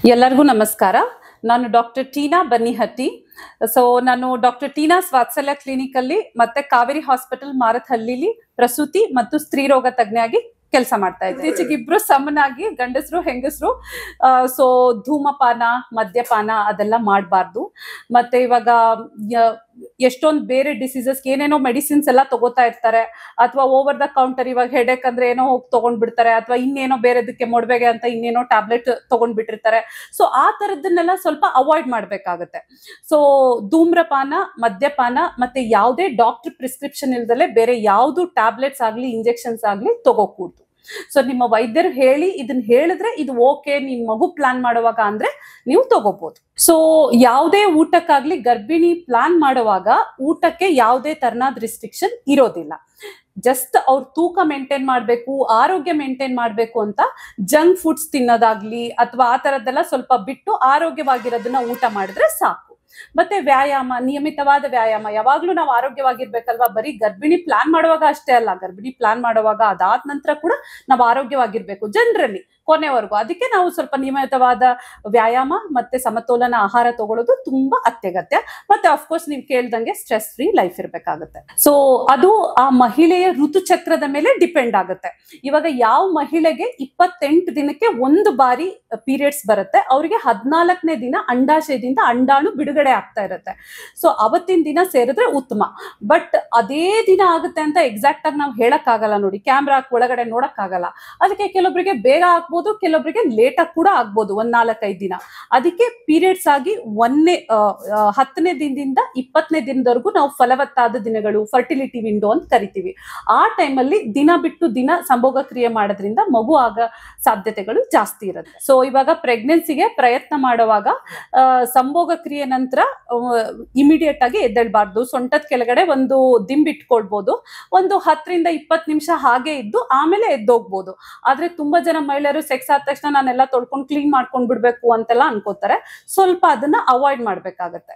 ಎಲ್ಲರಿಗೂ ನಮಸ್ಕಾರ. ನಾನು ಡಾಕ್ಟರ್ ಟೀನಾ ಬನ್ನಿಹಟ್ಟಿ. ನಾನು ಡಾಕ್ಟರ್ ಟೀನಾಸ್ ವಾತ್ಸಲ್ಯ ಕ್ಲಿನಿಕ್ ಅಲ್ಲಿ ಮತ್ತೆ ಕಾವೇರಿ ಹಾಸ್ಪಿಟಲ್ ಮಾರತ್ಹಳ್ಳಿಲಿ ಪ್ರಸೂತಿ ಮತ್ತು ಸ್ತ್ರೀ ರೋಗ ತಜ್ಞೆಯಾಗಿ ಕೆಲಸ ಮಾಡ್ತಾ ಇದ್ದೆ. ಇತ್ತೀಚೆಗೆ ಇಬ್ರು ಸಮನಾಗಿ ಗಂಡಸರು ಹೆಂಗಸರು ಧೂಮಪಾನ ಮದ್ಯಪಾನ ಅದೆಲ್ಲ ಮಾಡಬಾರ್ದು. ಮತ್ತೆ ಇವಾಗ ಎಷ್ಟೊಂದು ಬೇರೆ ಡಿಸೀಸಸ್ ಏನೇನೋ ಮೆಡಿಸಿನ್ಸ್ ಎಲ್ಲ ತಗೋತಾ ಇರ್ತಾರೆ, ಅಥವಾ ಓವರ್ ದ ಕೌಂಟರ್ ಇವಾಗ ಹೆಡೇಕ್ ಅಂದ್ರೆ ಏನೋ ಹೋಗಿ ತಗೊಂಡ್ಬಿಡ್ತಾರೆ, ಅಥವಾ ಇನ್ನೇನೋ ಬೇರೆದಕ್ಕೆ ಮೊಡವೆಗೆ ಅಂತ ಇನ್ನೇನೋ ಟ್ಯಾಬ್ಲೆಟ್ ತಗೊಂಡ್ಬಿಟ್ಟಿರ್ತಾರೆ. ಸೊ ಆ ತರದನ್ನೆಲ್ಲ ಸ್ವಲ್ಪ ಅವಾಯ್ಡ್ ಮಾಡ್ಬೇಕಾಗತ್ತೆ. ಸೊ ಧೂಮ್ರಪಾನ ಮದ್ಯಪಾನ ಮತ್ತೆ ಯಾವುದೇ ಡಾಕ್ಟರ್ ಪ್ರಿಸ್ಕ್ರಿಪ್ಷನ್ ಇಲ್ದಲೆ ಬೇರೆ ಯಾವ್ದು ಟ್ಯಾಬ್ಲೆಟ್ಸ್ ಆಗ್ಲಿ ಇಂಜೆಕ್ಷನ್ಸ್ ಆಗ್ಲಿ ತಗೋಕೂಡ್ದು. ಸೊ ನಿಮ್ಮ ವೈದ್ಯರು ಇದನ್ನ ಹೇಳಿದ್ರೆ ಇದು ಓಕೆ ನಿಮ್ ಮಗು ಪ್ಲಾನ್ ಮಾಡುವಾಗ ಅಂದ್ರೆ ನೀವು ತಗೋಬಹುದು. ಸೊ ಯಾವುದೇ ಊಟಕ್ಕಾಗ್ಲಿ ಗರ್ಭಿಣಿ ಪ್ಲಾನ್ ಮಾಡುವಾಗ ಊಟಕ್ಕೆ ಯಾವುದೇ ತರನಾದ ರಿಸ್ಟ್ರಿಕ್ಷನ್ ಇರೋದಿಲ್ಲ. ಜಸ್ಟ್ ಅವ್ರ ತೂಕ ಮೇಂಟೈನ್ ಮಾಡ್ಬೇಕು, ಆರೋಗ್ಯ ಮೇಂಟೈನ್ ಮಾಡ್ಬೇಕು ಅಂತ ಜಂಕ್ ಫುಡ್ಸ್ ತಿನ್ನೋದಾಗ್ಲಿ ಅಥವಾ ಆ ತರದ್ದೆಲ್ಲ ಸ್ವಲ್ಪ ಬಿಟ್ಟು ಆರೋಗ್ಯವಾಗಿರೋದನ್ನ ಊಟ ಮಾಡಿದ್ರೆ ಸಾಕು. ಮತ್ತೆ ವ್ಯಾಯಾಮ, ನಿಯಮಿತವಾದ ವ್ಯಾಯಾಮ. ಯಾವಾಗ್ಲೂ ನಾವು ಆರೋಗ್ಯವಾಗಿರ್ಬೇಕಲ್ವಾ, ಬರೀ ಗರ್ಭಿಣಿ ಪ್ಲಾನ್ ಮಾಡುವಾಗ ಅಷ್ಟೇ ಅಲ್ಲ, ಗರ್ಭಿಣಿ ಪ್ಲಾನ್ ಮಾಡುವಾಗ ಅದಾದ ನಂತರ ಕೂಡ ನಾವು ಆರೋಗ್ಯವಾಗಿರ್ಬೇಕು ಜನರಲಿ ಕೊನೆವರೆಗೂ. ಅದಕ್ಕೆ ನಾವು ಸ್ವಲ್ಪ ನಿಯಮಿತವಾದ ವ್ಯಾಯಾಮ ಮತ್ತೆ ಸಮತೋಲನ ಆಹಾರ ತಗೊಳ್ಳೋದು ತುಂಬಾ ಅತ್ಯಗತ್ಯ. ಮತ್ತೆ ಅಫ್ಕೋರ್ಸ್ ನೀವು ಕೇಳ್ದಂಗೆ ಸ್ಟ್ರೆಸ್ ಫ್ರೀ ಲೈಫ್ ಇರ್ಬೇಕಾಗುತ್ತೆ. ಸೊ ಅದು ಆ ಮಹಿಳೆಯ ಋತುಚಕ್ರದ ಮೇಲೆ ಡಿಪೆಂಡ್ ಆಗುತ್ತೆ. ಇವಾಗ ಯಾವ ಮಹಿಳೆಗೆ 28 ದಿನಕ್ಕೆ ಒಂದು ಬಾರಿ ಪೀರಿಯಡ್ಸ್ ಬರುತ್ತೆ, ಅವರಿಗೆ 14ನೇ ದಿನ ಅಂಡಾಶಯದಿಂದ ಅಂಡಾಣು ಬಿಡುಗಡೆ ಆಗ್ತಾ ಇರುತ್ತೆ. ಸೊ ಅವತ್ತಿನ ದಿನ ಸೇರಿದ್ರೆ ಉತ್ತಮ. ಬಟ್ ಅದೇ ದಿನ ಆಗುತ್ತೆ ಅಂತ ಎಕ್ಸಾಕ್ಟ್ ಆಗಿ ನಾವು ಹೇಳಕ್ ಆಗಲ್ಲ ನೋಡಿ, ಕ್ಯಾಮ್ರಾ ಒಳಗಡೆ ನೋಡಕ್ ಆಗಲ್ಲ. ಅದಕ್ಕೆ ಕೆಲವೊಬ್ಬರಿಗೆ ಬೇಗ ಆಗ್ಬೋದು, ಕೆಲವೊಬ್ಬರಿಗೆ ಲೇಟ್ ಆಗಿ ಕೂಡ ಆಗ್ಬೋದು, 1-4-5 ದಿನ. ಅದಕ್ಕೆ ಪೀರಿಯಡ್ಸ್ ಆಗಿ 10ನೇ ದಿನದಿಂದ 20ನೇ ದಿನದವರೆಗೂ ನಾವು ಫಲವತ್ತಾದ ದಿನಗಳು, ಫರ್ಟಿಲಿಟಿ ವಿಂಡೋ ಅಂತ ಕರಿತೀವಿ. ಆ ಟೈಮಲ್ಲಿ ದಿನ ಬಿಟ್ಟು ದಿನ ಸಂಭೋಗ ಕ್ರಿಯೆ ಮಾಡೋದ್ರಿಂದ ಮಗು ಆಗ ಸಾಧ್ಯತೆಗಳು ಜಾಸ್ತಿ ಇರುತ್ತೆ. ಸೊ ಇವಾಗ ಪ್ರೆಗ್ನೆನ್ಸಿಗೆ ಪ್ರಯತ್ನ ಮಾಡುವಾಗ ಸಂಭೋಗ ಕ್ರಿಯೆ ನಂತರ ಇಮಿಡಿಯೇಟ್ ಆಗಿ ಎದ್ದೇಳ್ಬಾರ್ದು. ಸೊಂಟದ ಕೆಳಗಡೆ ಒಂದು ದಿಂಬಿಟ್ಕೊಳ್ಬಹುದು, ಒಂದು 10-20 ನಿಮಿಷ ಹಾಗೆ ಇದ್ದು ಆಮೇಲೆ ಎದ್ದೋಗ್ಬೋದು. ಆದ್ರೆ ತುಂಬಾ ಜನ ಮಹಿಳೆಯರು ಸೆಕ್ಸ್ ಆದ ತಕ್ಷಣ ನಾನೆಲ್ಲ ತೊಳ್ಕೊಂಡು ಕ್ಲೀನ್ ಮಾಡ್ಕೊಂಡ್ ಬಿಡ್ಬೇಕು ಅಂತೆಲ್ಲ ಅನ್ಕೋತಾರೆ. ಸ್ವಲ್ಪ ಅದನ್ನ ಅವಾಯ್ಡ್ ಮಾಡ್ಬೇಕಾಗತ್ತೆ.